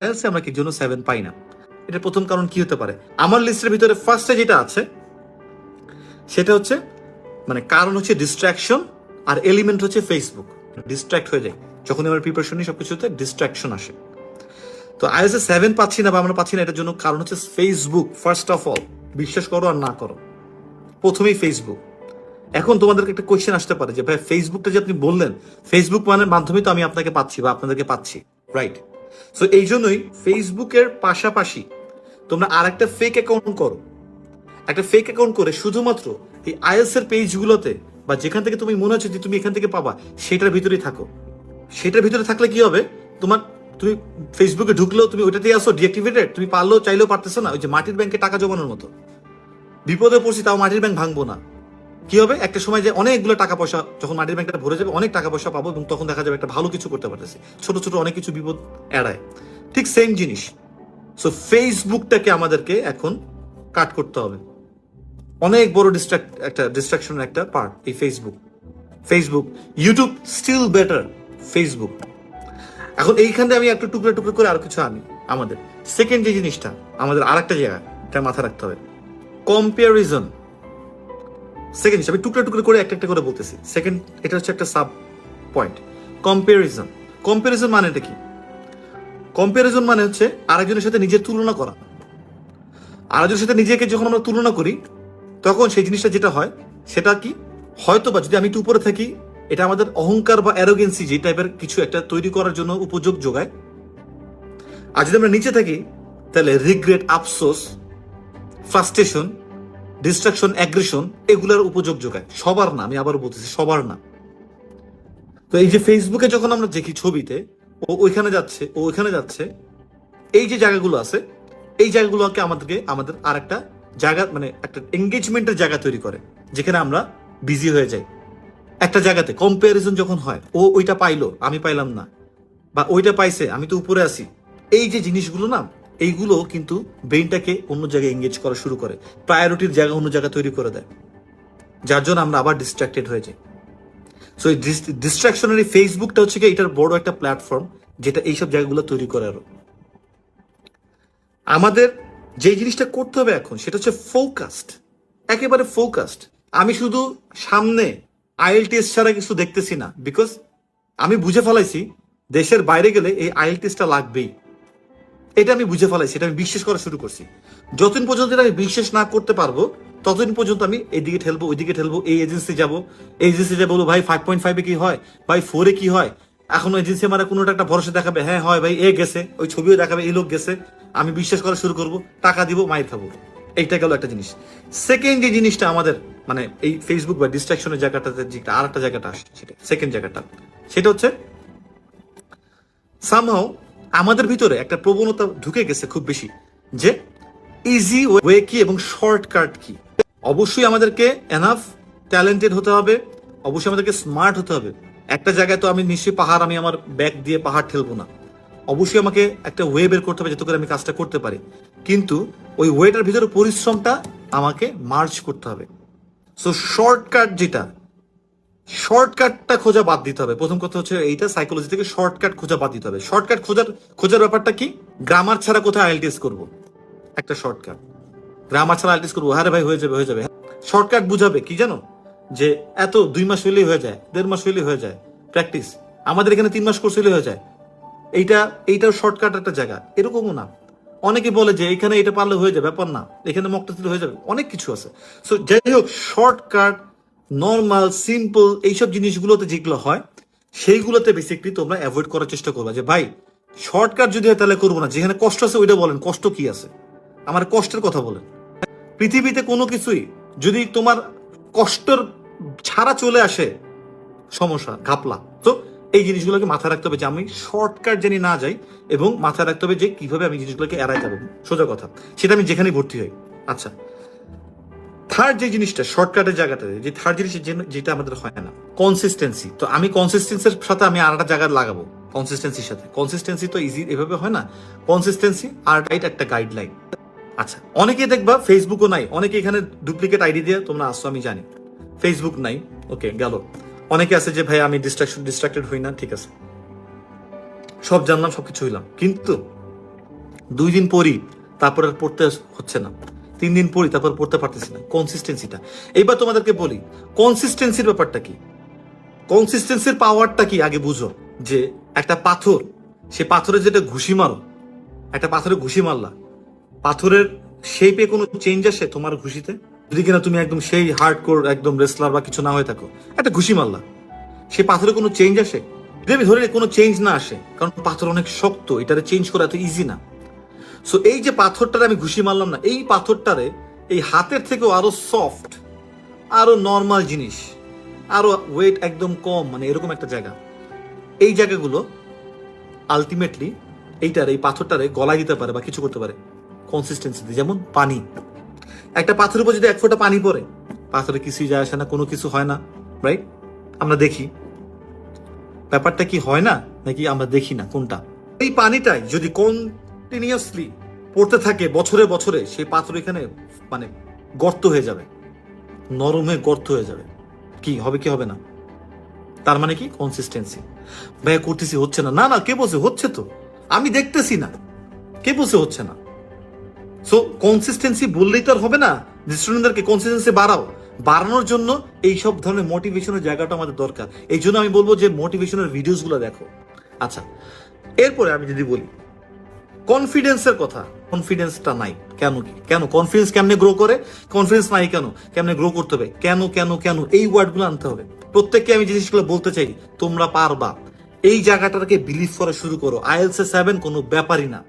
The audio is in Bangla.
আইএলটিএস আমরা কি জন্য 7 পাই না? এটার প্রথম কারণ কি হতে পারে? আমার লিস্টের ভিতরে ফার্স্টে যেটা আছে সেটা হচ্ছে মানে কারণ হচ্ছে ডিস্ট্রাকশন, আর এলিমেন্ট হচ্ছে ফেসবুক। ডিস্ট্রাক্ট হয়ে যায় যখন আমরা প্রিপারেশন নিই, সবকিছুতে ডিস্ট্রাকশন আসে। তো আইএলটিএস 7 পাচ্ছি না বা আমরা পাচ্ছি না, এটার জন্য কারণ হচ্ছে ফেসবুক। ফার্স্ট অফ অল, বিশ্বাস করো আর না করো, প্রথমেই ফেসবুক। এখন তোমাদেরকে একটা কোয়েশ্চেন আসতে পারে যে ভাই ফেসবুকটা যে আপনি বললেন, ফেসবুক মানে মাধ্যমে তো আমি আপনাকে পাচ্ছি বা আপনাদেরকে পাচ্ছি, রাইট? সো এই জন্যই ফেসবুকের পাশাপাশি তোমরা আর একটা ফেক অ্যাকাউন্ট করো। একটা ফেক অ্যাকাউন্ট করে শুধুমাত্র এই আইএলটিএস এর পেজগুলোতে বা যেখান থেকে তুমি মনে হচ্ছে যে তুমি এখান থেকে পাবা, সেটার ভিতরেই থাকো। সেটার ভিতরে থাকলে কি হবে, তুমি ফেসবুকে ঢুকলেও তুমি ওইটাতেই আসো ডিঅ্যাক্টিভেটেড, তুমি পারলেও চাইলেও পারতেছো না। ওই যে মাটির ব্যাংকে টাকা জমানোর মতো, বিপদে পড়ছি তাও মাটির ব্যাংক ভাঙবো না। কি হবে, একটা সময় যে অনেকগুলো টাকা পয়সা যখন মাটির ব্যাংকটা ভরে যাবে, অনেক টাকা পয়সা পাবো এবং তখন দেখা যাবে একটা ভালো কিছু করতে পারতেছি, ছোট ছোট অনেক কিছু বিপদ এড়ায়। ঠিক সেম জিনিস। সো ফেসবুকটাকে আমাদেরকে এখন কাট করতে হবে। অনেক বড় ডিস্ট্রাকশনের একটা পার্ট এই Facebook YouTube still better Facebook. এখন এইখানে আমি একটু টুকরো টুকরো করে আরো কিছু আনি। আমাদের সেকেন্ড যে জিনিসটা, আমাদের আর একটা জায়গা এটা মাথায় রাখতে হবে, কম্পারিজন। সেকেন্ড জিনিস আমি টুকরো টুকরো করে একটা একটা করে বলতেছি। সেকেন্ড, এটা হচ্ছে একটা সাব পয়েন্ট, কম্পারিজন। কম্পারিজন মানে এটা কি? কম্পারিজন মানে হচ্ছে আরেকজনের সাথে নিজের তুলনা করা। আরেকজনের সাথে নিজেকে যখন আমরা তুলনা করি, তখন সেই জিনিসটা যেটা হয় সেটা কি, হয়তো বা যদি আমি একটু উপরে থাকি, এটা আমাদের অহংকার বা অ্যারোগেন্সি যে টাইপের কিছু একটা তৈরি করার জন্য উপযোগ যোগায়। আর যদি আমরা নিচে থাকি, তাহলে রিগ্রেট, আফসোস, ফ্রাস্ট্রেশন, ডিস্ট্রাকশন, অ্যাগ্রেশন, এগুলোর উপযোগ যোগায়। সবার না, আমি আবার বলতেছি সবার না। তো এই যে ফেসবুকে যখন আমরা দেখি ছবিতে ও ওইখানে যাচ্ছে, ও ওইখানে যাচ্ছে, এই যে জায়গাগুলো আছে, এই জায়গাগুলোকে আমাদের আর একটা জায়গা মানে একটা এঙ্গেজমেন্টের জায়গা তৈরি করে, যেখানে আমরা বিজি হয়ে যাই। একটা জায়গাতে কম্পারিজন যখন হয়, ও ওইটা পাইলো আমি পাইলাম না, বা ওইটা পাইছে আমি তো উপরে আছি, এই যে জিনিসগুলো না, এইগুলো কিন্তু ব্রেইনটাকে অন্য জায়গায় এঙ্গেজ করা শুরু করে, প্রায়োরিটির জায়গা অন্য জায়গা তৈরি করে দেয়, যার জন্য আমরা আবার ডিস্ট্রাক্টেড হয়ে যাই। সো এই ডিস্ট্রাকশনের এই ফেসবুকটা হচ্ছে কি এটার বড় একটা প্ল্যাটফর্ম, যেটা এইসব জায়গাগুলো তৈরি করে। আরো আমাদের যে জিনিসটা করতে হবে এখন সেটা হচ্ছে ফোকাসড, একেবারে ফোকাসড। আমি শুধু সামনে আইএলটিএস ছাড়া কিছু দেখতেছি না, বিকজ আমি বুঝে ফেলাইছি দেশের বাইরে গেলে এই আইএলটিএসটা লাগবেই। এটা আমি বুঝে ফেলাইছি, এটা আমি বিশ্বাস করা শুরু করছি। যতদিন পর্যন্ত আমি বিশ্বাস না করতে পারবো, ততদিন পর্যন্ত আমি এইদিকে ঠেলবো, ওইদিকে ঠেলবো, এই এজেন্সি যাবো, এই এজেন্সি যাবো, বলবো ভাই 5.5-এ কি হয়, ভাই 4-এ কি হয়। এখন এজেন্সি আমার কোনোটা একটা ভরসা দেখাবে, হ্যাঁ হয় ভাই, এ গেছে, ওই ছবিও দেখাবে এই লোক গেছে, আমি বিশ্বাস করা শুরু করবো, টাকা দিব, মাইর খাবো। এইটা গেল একটা জিনিস। সেকেন্ড যে জিনিসটা আমাদের মানে এই ফেসবুক বা ডিস্ট্রাকশনের জায়গাটাতে যেটা আর একটা জায়গাটা আসে, সেটা সেকেন্ড জায়গাটা, সেটা হচ্ছে সামহাও আমাদের ভিতরে একটা প্রবণতা ঢুকে গেছে খুব বেশি, যে ইজি ওয়ে কি এবং শর্টকাট কি। অবশ্যই আমাদেরকে এনাফ ট্যালেন্টেড হতে হবে, অবশ্যই আমাদেরকে স্মার্ট হতে হবে। একটা জায়গায় তো আমি নিশ্চয়ই পাহাড়, আমি আমার ব্যাগ দিয়ে পাহাড় ঠেলবো না। অবশ্যই আমাকে একটা ওয়ে বের করতে হবে যাতে করে আমি কাজটা করতে পারি, কিন্তু ওই ওয়েটার ভিতরে পরিশ্রমটা আমাকে মার্চ করতে হবে। সো শর্টকাট যেটা, শর্টকাটটা খোঁজা বাদ দিতে হবে। প্রথম কথা হচ্ছে এইটা, সাইকোলজি থেকে শর্টকাট খোঁজা বাদ দিতে হবে। শর্টকাট খোঁজার ব্যাপারটা কি, গ্রামার ছাড়া কোথায় আইএলটিএস করবো, একটা শর্টকাট। গ্রামার ছাড়া আইএলটিএস করবো, আরে ভাই হয়ে যাবে হয়ে যাবে। শর্টকাট বুঝাবে কি জানো, যে এত 2 মাস হইলেই হয়ে যায়, 1.5 মাস হইলেই হয়ে যায় প্র্যাকটিস। আমাদের এখানে 3 মাস কোর্স হইলে হয়ে যায়। এইটাও শর্টকাট একটা জায়গা, এরকমও না। অনেকে বলে যে এখানে এটা পারলে হয়ে যাবে, ব্যাপার না, এখানে মকটা দিলে হয়ে যাবে, অনেক কিছু আছে। সো যাই হোক, শর্টকাট, নর্মাল, সিম্পল, এইসব জিনিসগুলোতে যেগুলো হয়, সেইগুলোতে বেসিকলি তোমরা অ্যাভয়েড করার চেষ্টা করবা। যে ভাই শর্টকাট যদি হয় তাহলে করবো না, যেখানে কষ্ট আছে ওইটা বলেন, কষ্ট কি আছে, আমার কষ্টের কথা বলেন। পৃথিবীতে কোনো কিছুই যদি তোমার কষ্টর ছাড়া চলে আসে, সমস্যা ঘাপলা। তো এই জিনিসগুলোকে মাথায় রাখতে হবে যে আমি শর্টকাট জানি না যাই, এবং মাথায় রাখতে হবে যে কিভাবে আমি জিনিসগুলোকে এড়াইতে হবে। সোজা কথা, সেটা আমি যেখানেই ভর্তি হই। আচ্ছা, থার্ড যে জিনিসটা শর্টকাটের জায়গাটাতে, যে থার্ড জিনিস যেটা আমাদের হয় না, কনসিস্টেন্সি। তো আমি কনসিস্টেন্সির সাথে আমি আর একটা জায়গায় লাগাবো, কনসিস্টেন্সির সাথে। কনসিস্টেন্সি তো ইজি এভাবে হয় না, কনসিস্টেন্সি আর রাইট একটা গাইডলাইন। আচ্ছা, অনেকেই দেখবা ফেসবুকও নাই, অনেকে এখানে ডুপ্লিকেট আইডি দিয়ে তোমরা আসছো, আমি জানি। ফেসবুক নাই, ওকে গেল। অনেকে আছে যে ভাই আমি ডিস্ট্রাক্টেড হই না, ঠিক আছে, সব জানলাম, সবকিছু হইলাম, কিন্তু 2 দিন পড়ি, তারপর আর পড়তে হচ্ছে না, 3 দিন পড়ি, তারপর পড়তে পারতেছি না। কনসিস্টেন্সিটা এইবার তোমাদেরকে বলি, কনসিস্টেন্সির ব্যাপারটা কি, কনসিস্টেন্সির পাওয়ারটা কি আগে বুঝো। যে একটা পাথর, সে পাথরে যেটা ঘুষি মারো, একটা পাথরে ঘুষি মারলা, পাথরের শেপে কোনো চেঞ্জ আসে তোমার ঘুষিতে? যদি কিনা তুমি একদম সেই হার্ডকোর একদম রেসলার বা কিছু না হয়ে থাকো, একটা ঘুষি মারলা, সে পাথরে কোনো চেঞ্জ আসে? যদি আমি ধরে নিই কোনো চেঞ্জ না আসে, কারণ পাথর অনেক শক্ত, এটারে চেঞ্জ করা এত ইজি না। সো এই যে পাথরটারে আমি ঘুষি মারলাম না, এই পাথরটারে এই হাতের থেকেও আরো সফট, আরো নর্মাল জিনিস, আরো ওয়েট একদম কম, মানে এরকম একটা জায়গা, এই জায়গাগুলো আলটিমেটলি এইটার এই পাথরটারে গলায় দিতে পারে বা কিছু করতে পারে কনসিস্টেন্সিতে। যেমন পানি, একটা পাথরের উপর যদি 1 ফোঁটা পানি পড়ে, পাথরে কিছুই যায় আসে না, কোনো কিছু হয় না, রাইট? আমরা দেখি, ব্যাপারটা কি হয় না নাকি আমরা দেখি না, কোনটা? এই পানিটাই যদি কন্টিনিউয়াসলি পড়তে থাকে বছরে বছরে, সেই পাথর এখানে মানে গর্ত হয়ে যাবে, নরম হয়ে গর্ত হয়ে যাবে। কি হবে কি হবে না? তার মানে কি? কনসিস্টেন্সি। ভাইয়া করতেছি হচ্ছে না, না না, কে বলছে হচ্ছে? তো আমি দেখতেছি না, কে বলছে হচ্ছে না? সো কনসিস্টেন্সি বললেই তো আর হবে না, যে স্টুডেন্টদেরকে কনসিস্টেন্সি বাড়াও। বাড়ানোর জন্য এই সব ধরনের মোটিভেশনের জায়গাটা আমাদের দরকার। এই জন্য আমি বলবো যে মোটিভেশনের ভিডিওস গুলো দেখো। আচ্ছা, এরপরে আমি যদি বলি কনফিডেন্সের কথা, কনফিডেন্সটা নাই কেন? কি কেন কনফিডেন্স কেমনে গ্রো করে? কনফিডেন্স নাই কেন? কেমনে গ্রো করতে হবে? কেন কেন কেন এই ওয়ার্ডগুলো আনতে হবে। প্রত্যেককে আমি জিনিসগুলো বলতে চাই, তোমরা পারবা। এই জায়গাটাকে বিলিভ করা শুরু করো। IELTS 7 কোনো ব্যাপারই না।